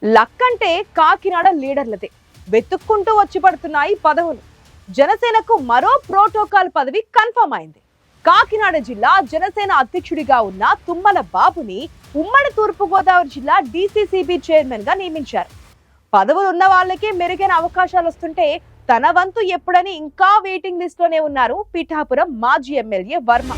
Luck అంటే కాకినాడ లీడర్లదే. వెతుక్కుంటూ వచ్చి పడుతున్నాయి పదవులు. జనసేనకు మరో ప్రోటోకాల్ పదవి కన్ఫర్మ్ అయింది. కాకినాడ జిల్లా జనసేన అధ్యక్షుడిగా ఉన్న తుమ్మల బాబుని ఉమ్మడి తూర్పుగోదావరి జిల్లా డీసీసీబీ చైర్మన్ గా నియమించారు. పదవులు ఉన్న వాళ్ళకే మెరుగైన అవకాశాలు వస్తుంటే తన వంతు ఎప్పుడని ఇంకా వెయిటింగ్ లిస్ట్ లోనే ఉన్నారు పిఠాపురం మాజీ ఎమ్మెల్యే వర్మ.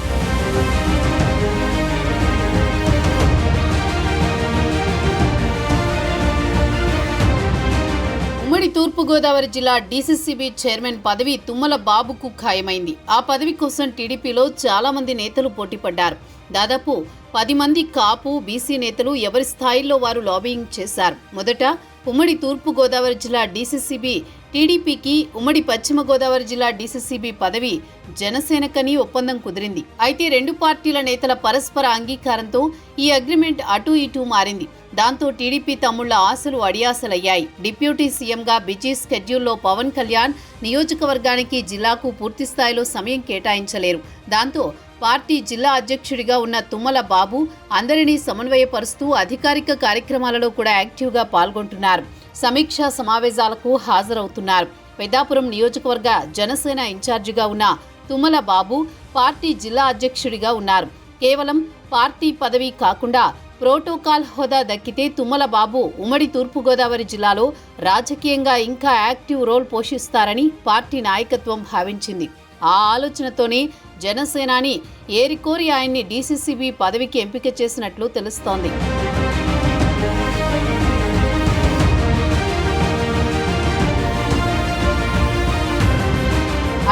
ఉమ్మడి తూర్పుగోదావరి జిల్లా డీసీసీబీ చైర్మన్ పదవి తుమ్మల బాబుకు ఖాయమైంది. ఆ పదవి కోసం టీడీపీలో చాలా మంది నేతలు పోటీపడ్డారు. దాదాపు 10 మంది కాపు, బీసీ నేతలు ఎవరి స్థాయిల్లో వారు లాబియింగ్ చేశారు. మొదట ఉమ్మడి తూర్పుగోదావరి జిల్లా డీసీసీబీ టీడీపీకి, ఉమ్మడి పశ్చిమ గోదావరి జిల్లా డీసీసీబీ పదవి జనసేనకని ఒప్పందం కుదిరింది. అయితే రెండు పార్టీల నేతల పరస్పర అంగీకారంతో ఈ అగ్రిమెంట్ అటూ ఇటూ మారింది. దాంతో టీడీపీ తమ్ముళ్ల ఆశలు అడియాసలయ్యాయి. డిప్యూటీ సీఎంగా బిజీ స్కెడ్యూల్లో పవన్ కళ్యాణ్ నియోజకవర్గానికి, జిల్లాకు పూర్తి స్థాయిలో సమయం కేటాయించలేరు. దాంతో పార్టీ జిల్లా అధ్యక్షుడిగా ఉన్న తుమ్మల బాబు అందరినీ సమన్వయపరుస్తూ అధికారిక కార్యక్రమాలలో కూడా యాక్టివ్గా పాల్గొంటున్నారు. సమీక్షా సమావేశాలకు హాజరవుతున్నారు. పెద్దాపురం నియోజకవర్గ జనసేన ఇన్ఛార్జిగా ఉన్న తుమ్మల బాబు పార్టీ జిల్లా అధ్యక్షుడిగా ఉన్నారు. కేవలం పార్టీ పదవి కాకుండా ప్రోటోకాల్ హోదా దక్కితే తుమ్మల బాబు ఉమ్మడి తూర్పుగోదావరి జిల్లాలో రాజకీయంగా ఇంకా యాక్టివ్ రోల్ పోషిస్తారని పార్టీ నాయకత్వం భావించింది. ఆ ఆలోచనతోనే జనసేనాని ఏరికోరి ఆయన్ని డీసీసీబీ పదవికి ఎంపిక చేసినట్లు తెలుస్తోంది.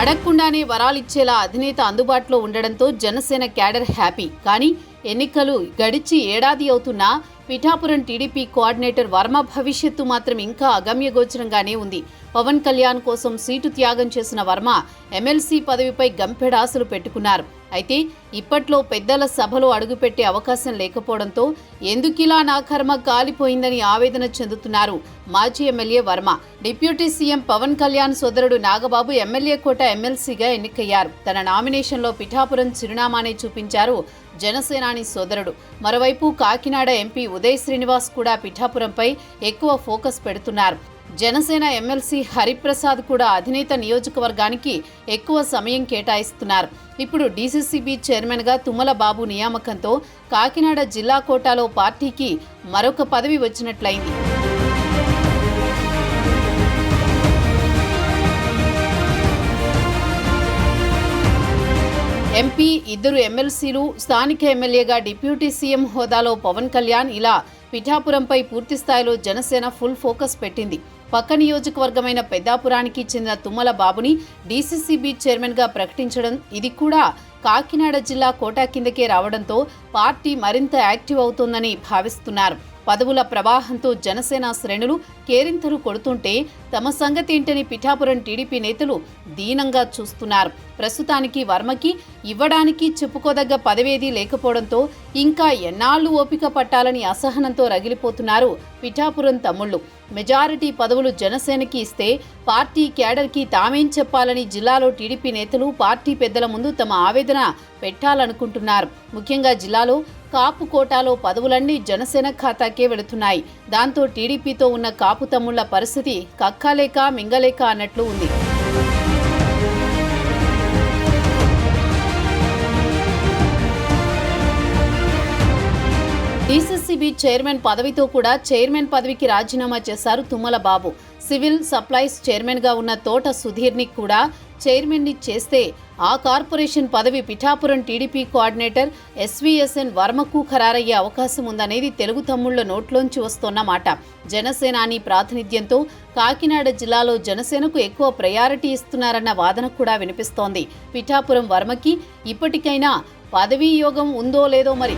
అడగకుండానే వరాలిచ్చేలా అధినేత అందుబాటులో ఉండడంతో జనసేన క్యాడర్ హ్యాపీ. కానీ ఎన్నికలు గడిచి ఏడాది అవుతున్నా పిఠాపురం టీడీపీ కోఆర్డినేటర్ వర్మ భవిష్యత్తు మాత్రం ఇంకా అగమ్యగోచరంగానే ఉంది. పవన్ కళ్యాణ్ కోసం సీటు త్యాగం చేసిన వర్మ ఎమ్మెల్సీ పదవిపై గంపెడాశలు పెట్టుకున్నారు. అయితే ఇప్పట్లో పెద్దల సభలో అడుగుపెట్టే అవకాశం లేకపోవడంతో ఎందుకిలా నా కర్మ కాలిపోయిందని ఆవేదన చెందుతున్నారు మాజీ MLA Varma. Deputy CM Pawan Kalyan సోదరుడు నాగబాబు ఎమ్మెల్యే కోట ఎమ్మెల్సీగా ఎన్నికయ్యారు. తన నామినేషన్లో పిఠాపురం చిరునామానే చూపించారు జనసేనాని సోదరుడు. మరోవైపు కాకినాడ ఎంపీ ఉదయ్ శ్రీనివాస్ కూడా పిఠాపురంపై ఎక్కువ ఫోకస్ పెడుతున్నారు. జనసేన ఎమ్మెల్సీ హరిప్రసాద్ కూడా అధినేత నియోజకవర్గానికి ఎక్కువ సమయం కేటాయిస్తున్నారు. ఇప్పుడు డీసీసీబీ చైర్మన్గా తుమ్మల బాబు నియామకంతో కాకినాడ జిల్లా కోటాలో పార్టీకి మరొక పదవి వచ్చినట్లయింది. ఎంపీ, 2 ఎమ్మెల్సీలు, స్థానిక ఎమ్మెల్యేగా డిప్యూటీ సీఎం హోదాలో పవన్ కళ్యాణ్, ఇలా పిఠాపురంపై పూర్తి స్థాయిలో జనసేన ఫుల్ ఫోకస్ పెట్టింది. పక్క నియోజకవర్గమైన పెద్దాపురానికి చెందిన తుమ్మల బాబుని డీసీసీబీ చైర్మన్గా ప్రకటించడం, ఇది కూడా కాకినాడ జిల్లా కోటా కిందకే రావడంతో పార్టీ మరింత యాక్టివ్ అవుతోందని భావిస్తున్నారు. పదవుల ప్రవాహంతో జనసేన శ్రేణులు కేరింతలు కొడుతుంటే తమ సంగతేంటని పిఠాపురం టీడీపీ నేతలు దీనంగా చూస్తున్నారు. ప్రస్తుతానికి వర్మకి ఇవ్వడానికి చెప్పుకోదగ్గ పదవేదీ లేకపోవడంతో ఇంకా ఎన్నాళ్లు ఓపిక పట్టాలని అసహనంతో రగిలిపోతున్నారు పిఠాపురం తమ్ముళ్లు. మెజారిటీ పదవులు జనసేనకి ఇస్తే పార్టీ క్యాడర్కి తామేం చెప్పాలని జిల్లాలో టీడీపీ నేతలు పార్టీ పెద్దల ముందు తమ ఆవేదన పెట్టాలనుకుంటున్నారు. ముఖ్యంగా జిల్లాలో కాపు కోటాలో పదవులన్నీ జనసేన ఖాతాకే వెళుతున్నాయి. దాంతో టీడీపీతో ఉన్న కాపు తమ్ముళ్ల పరిస్థితి కక్కలేక మింగలేక అన్నట్లు ఉంది. డీసీసీబీ చైర్మన్ పదవితో కూడా చైర్మన్ పదవికి రాజీనామా చేశారు తుమ్మల బాబు. సివిల్ సప్లైస్ చైర్మన్గా ఉన్న తోట సుధీర్ని కూడా చైర్మన్ని చేస్తే ఆ కార్పొరేషన్ పదవి పిఠాపురం టీడీపీ కోఆర్డినేటర్ ఎస్వీఎస్ఎన్ వర్మకు ఖరారయ్యే అవకాశం ఉందనేది తెలుగు తమ్ముళ్ల నోట్లోంచి వస్తోన్న మాట. జనసేనాని ప్రాతినిధ్యంతో కాకినాడ జిల్లాలో జనసేనకు ఎక్కువ ప్రయారిటీ ఇస్తున్నారన్న వాదన కూడా వినిపిస్తోంది. పిఠాపురం వర్మకి ఇప్పటికైనా పదవీ యోగం ఉందో లేదో మరి.